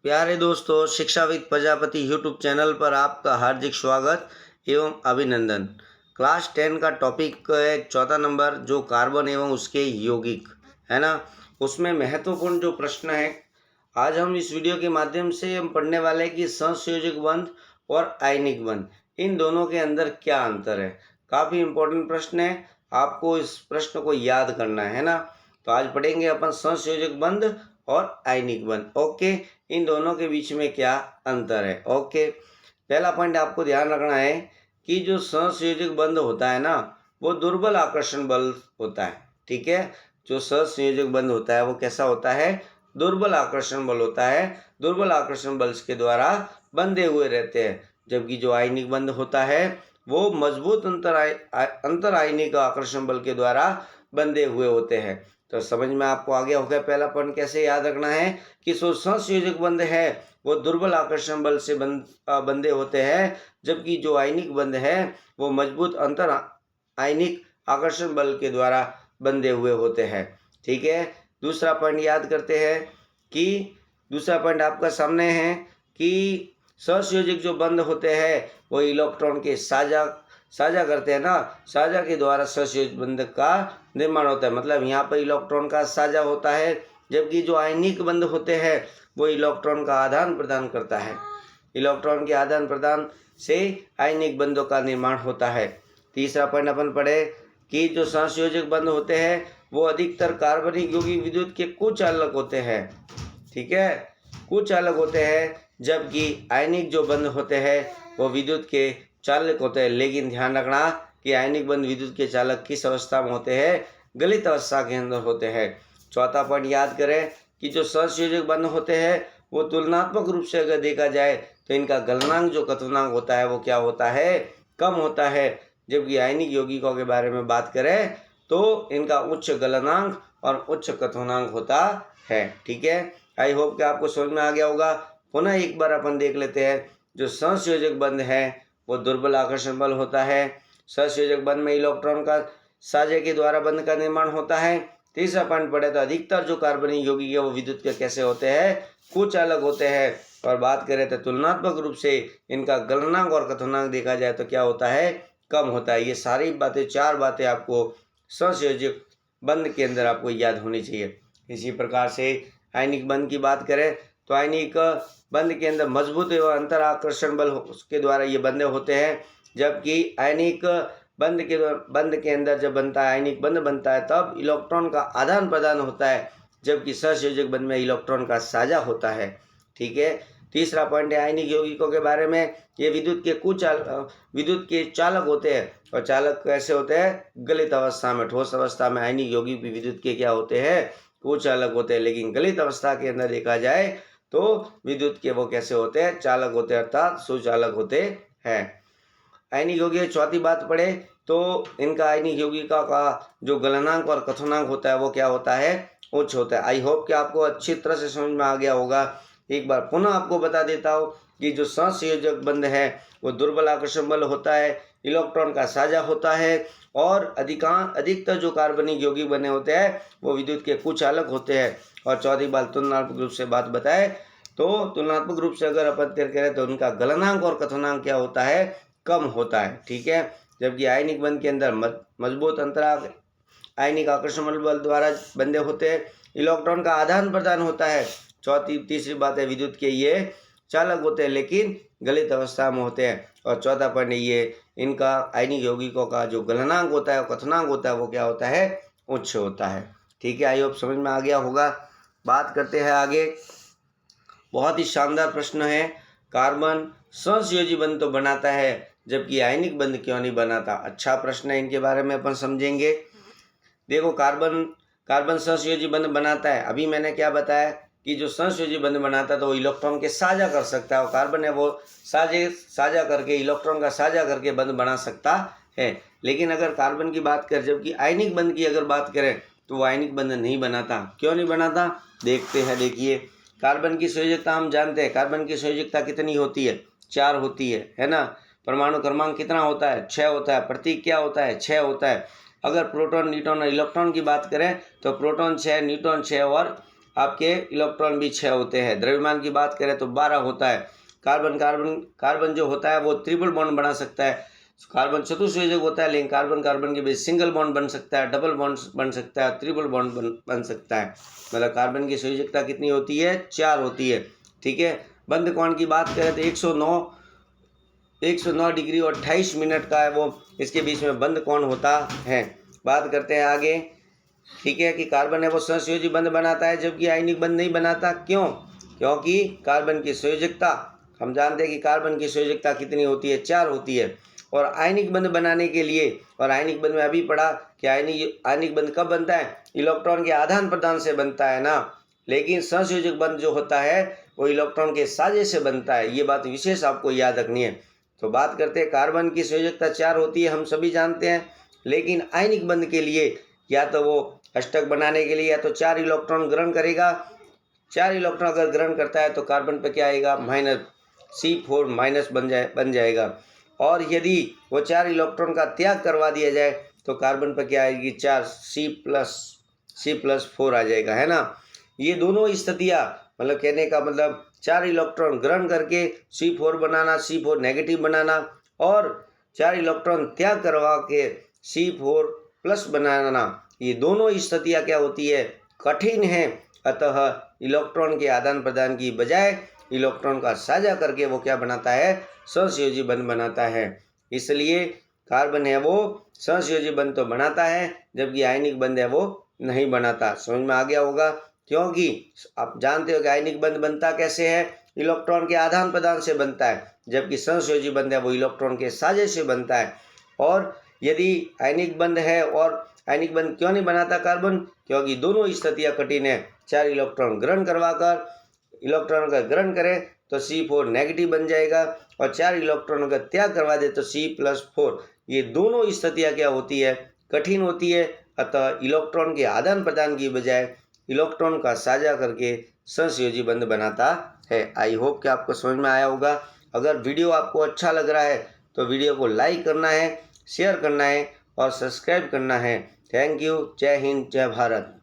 प्यारे दोस्तों, शिक्षाविद प्रजापति यूट्यूब चैनल पर आपका हार्दिक स्वागत एवं अभिनंदन। क्लास 10 का टॉपिक है चौथा नंबर, जो कार्बन एवं उसके यौगिक है ना। उसमें महत्वपूर्ण जो प्रश्न है, आज हम इस वीडियो के माध्यम से हम पढ़ने वाले हैं कि सहसंयोजक बंध और आयनिक बंध, इन दोनों के अंदर क्या अंतर है। काफ़ी इम्पोर्टेंट प्रश्न है, आपको इस प्रश्न को याद करना है ना। तो आज पढ़ेंगे अपन सहसंयोजक बंध और आयनिक बंध। ओके, इन दोनों के बीच में क्या अंतर है। ओके, पहला पॉइंट आपको ध्यान रखना है कि जो सहसंयोजक बंध होता है ना, वो दुर्बल आकर्षण बल होता है। ठीक है, जो सहसंयोजक बंध होता है वो कैसा होता है, दुर्बल आकर्षण बल होता है। दुर्बल आकर्षण बल के द्वारा बंधे हुए रहते हैं, जबकि जो आयनिक बंध होता है वो मजबूत अंतर आयनिक आकर्षण बल के द्वारा बंधे हुए होते हैं। तो समझ में आपको आ गया होगा पहला पॉइंट कैसे याद रखना है कि जो सहसंयोजक बंध है वो दुर्बल आकर्षण बल से बंधे होते हैं, जबकि जो आयनिक बंध है वो मजबूत अंतर आयनिक आकर्षण बल के द्वारा बंधे हुए होते हैं। ठीक है, दूसरा पॉइंट याद करते हैं कि दूसरा पॉइंट आपका सामने है कि सहसंयोजक जो बंध होते हैं वो इलेक्ट्रॉन के साझा करते हैं ना। साझा के द्वारा सहसंयोजक बंध का निर्माण होता है, मतलब यहाँ पर इलेक्ट्रॉन का साझा होता है, जबकि जो आयनिक बंध होते हैं वो इलेक्ट्रॉन का आदान प्रदान करता है। इलेक्ट्रॉन के आदान प्रदान से आयनिक बंधों का निर्माण होता है। तीसरा पॉइंट अपन पढ़े कि जो सहसंयोजक बंध होते हैं वो अधिकतर कार्बनिक यौगिक विद्युत के कुचालक होते हैं। ठीक है, कुचालक होते हैं, जबकि आयनिक जो बंध होते हैं वो विद्युत के चालक होते हैं। लेकिन ध्यान रखना कि आयनिक बंध विद्युत के चालक किस अवस्था में होते हैं, गलित अवस्था के अंदर होते हैं। चौथा पॉइंट याद करें कि जो सहसंयोजक बंध होते हैं वो तुलनात्मक रूप से अगर देखा जाए तो इनका गलनांक जो क्वथनांक होता है वो क्या होता है, कम होता है। जबकि आयनिक यौगिकों के बारे में बात करें तो इनका उच्च गलनांक और उच्च क्वथनांक होता है। ठीक है, आई होप कि आपको समझ में आ गया होगा। पुनः एक बार अपन देख लेते हैं। जो सहसंयोजक बंध है वो दुर्बल आकर्षण बल होता है। सहसंयोजक बंध में इलेक्ट्रॉन का साझे के द्वारा बंध का निर्माण होता है। तीसरा पॉइंट पढ़े तो अधिकतर जो कार्बनिक यौगिक है वो विद्युत के कैसे होते हैं, कुचालक होते हैं। और बात करें तो तुलनात्मक रूप से इनका गलनांक और क्वथनांक देखा जाए तो क्या होता है, कम होता है। ये सारी बातें, चार बातें आपको सहसंयोजक बंध के अंदर आपको याद होनी चाहिए। इसी प्रकार से आयनिक बंध की बात करें तो आयनिक बंध के अंदर मजबूत एवं अंतर आकर्षण बल के द्वारा ये बंधे होते हैं, जबकि आयनिक बंध के अंदर जब बनता है, आयनिक बंध बनता है, तब इलेक्ट्रॉन का आदान प्रदान होता है, जबकि सहसंयोजक बंध में इलेक्ट्रॉन का साझा होता है। ठीक है, तीसरा पॉइंट है आयनिक यौगिकों के बारे में। ये विद्युत के चालक होते हैं, और चालक कैसे होते हैं, गलित अवस्था में, ठोस अवस्था में आयनिक यौगिक भी विद्युत के क्या होते हैं, कुचालक होते हैं। लेकिन गलित अवस्था के अंदर देखा जाए तो विद्युत के वो कैसे होते हैं, चालक होते हैं, अर्थात सुचालक होते हैं। आयनिक यौगिक चौथी बात पढ़े तो इनका आयनिक यौगिका का जो गलनांक और क्वथनांक होता है वो क्या होता है, उच्च होता है। आई होप कि आपको अच्छी तरह से समझ में आ गया होगा। एक बार पुनः आपको बता देता हूँ कि जो सहसंयोजक बंध है वो दुर्बल आकर्षण बल होता है, इलेक्ट्रॉन का साझा होता है, और अधिकतर जो कार्बनिक यौगिक बने होते हैं वो विद्युत के कुचालक होते हैं। और चौथी बात तुलनात्मक रूप से बात बताए तो तुलनात्मक रूप से अगर अपन करें तो उनका गलनांक और क्वथनांक क्या होता है, कम होता है। ठीक है, जबकि आयनिक बंध के अंदर मजबूत अंतराल आयनिक आकर्षण बल द्वारा बंधे होते हैं, इलेक्ट्रॉन का आदान प्रदान होता है। तीसरी बात है विद्युत के ये चालक होते हैं, लेकिन गलित अवस्था में होते हैं। और चौथा पॉइंट ये इनका आयनिक यौगिकों का जो गलनांक होता है, क्वथनांक होता है, वो क्या होता है, उच्च होता है। ठीक है, आई होप समझ में आ गया होगा। बात करते हैं आगे। बहुत ही शानदार प्रश्न है, कार्बन सहसंयोजी बंध तो बनाता है जबकि आयनिक बंध क्यों नहीं बनाता। अच्छा प्रश्न है, इनके बारे में अपन समझेंगे। देखो, कार्बन सहसंयोजी बंध बनाता है। अभी मैंने क्या बताया कि जो सहसंयोजी बंध बनाता है तो वो इलेक्ट्रॉन के साझा कर सकता है, और कार्बन है वो साझा करके, इलेक्ट्रॉन का साझा करके बंध बना सकता है। लेकिन अगर कार्बन की बात करें, जबकि आयनिक बंध की अगर बात करें तो वो आयनिक बंध नहीं बनाता। क्यों नहीं बनाता, देखते हैं। देखिए, कार्बन की संयोजकता हम जानते हैं। कार्बन की संयोजकता कितनी होती है, 4 होती है ना। परमाणु क्रमांक कितना होता है, 6 होता है। प्रतीक क्या होता है, 6 होता है। अगर प्रोटॉन, न्यूट्रॉन और इलेक्ट्रॉन की बात करें तो प्रोटॉन 6, न्यूट्रॉन 6 और आपके इलेक्ट्रॉन भी 6 होते हैं। द्रव्यमान की बात करें तो 12 होता है। कार्बन जो होता है वो ट्रिपल बॉन्ड बना सकता है। कार्बन चतुस्संयोजक होता है, लेकिन कार्बन कार्बन के बीच सिंगल बॉन्ड बन सकता है, डबल बॉन्ड बन सकता है, ट्रिपल बॉन्ड बन सकता है। मतलब कार्बन की संयोजकता कितनी होती है? 4 होती है। ठीक है। बंध कोण की बात करें तो 109 डिग्री और 28 मिनट का है वो, इसके बीच में बंध कोण होता है। बात करते हैं आगे। ठीक है कि कार्बन है वो सहसंयोजी बंध बनाता है, जबकि आयनिक बंध नहीं बनाता। क्यों? क्योंकि कार्बन की संयोजकता, हम जानते हैं कि कार्बन की संयोजकता कितनी होती है? 4 होती है। और आयनिक बंध बनाने के लिए, और आयनिक बंध में अभी पढ़ा कि आयनिक बंध कब बनता है? इलेक्ट्रॉन के आदान प्रदान से बनता है ना। लेकिन सहसंयोजक बंध जो होता है वो इलेक्ट्रॉन के साझे से बनता है। ये बात विशेष आपको याद रखनी है। तो बात करते हैं, कार्बन की संयोजकता 4 होती है, हम सभी जानते हैं। लेकिन आयनिक बंध के लिए या तो वो अष्टक बनाने के लिए या तो 4 इलेक्ट्रॉन ग्रहण करेगा। 4 इलेक्ट्रॉन अगर ग्रहण करता है तो कार्बन पे क्या आएगा? -C4 माइनस बन जाएगा। और यदि वो 4 इलेक्ट्रॉन का त्याग करवा दिया जाए तो कार्बन पर क्या आएगी? 4 C+4 आ जाएगा, है ना। ये दोनों स्थितियाँ, मतलब कहने का मतलब 4 इलेक्ट्रॉन ग्रहण करके C4 बनाना, C4 नेगेटिव बनाना, और 4 इलेक्ट्रॉन त्याग करवा के C4+ बनाना, ये दोनों स्थितियाँ क्या होती है? कठिन है। अतः इलेक्ट्रॉन के आदान प्रदान की बजाय इलेक्ट्रॉन का साझा करके वो क्या बनाता है? सहसंयोजी बंध बनाता है। इसलिए कार्बन है वो सहसंयोजी बंध तो बनाता है, जबकि आयनिक बंध है वो नहीं बनाता। समझ में आ गया होगा? क्योंकि आप जानते हो कि आयनिक बंध बनता कैसे है? इलेक्ट्रॉन के आदान प्रदान से बनता है, जबकि सहसंयोजी बंध है वो इलेक्ट्रॉन के साझे से बनता है। और यदि आयनिक बंध है, और आयनिक बंध क्यों नहीं बनाता कार्बन? क्योंकि दोनों स्थितियाँ कठिन है। 4 इलेक्ट्रॉन ग्रहण करवाकर, इलेक्ट्रॉन का ग्रहण करें तो C4 नेगेटिव बन जाएगा, और 4 इलेक्ट्रॉनों का त्याग करवा दे तो C+4। ये दोनों स्थितियाँ क्या होती है? कठिन होती है। अतः इलेक्ट्रॉन के आदान प्रदान की बजाय इलेक्ट्रॉन का साझा करके सहसंयोजी बंध बनाता है। आई होप कि आपको समझ में आया होगा। अगर वीडियो आपको अच्छा लग रहा है तो वीडियो को लाइक करना है, शेयर करना है और सब्सक्राइब करना है। Thank you. जय हिंद, जय भारत।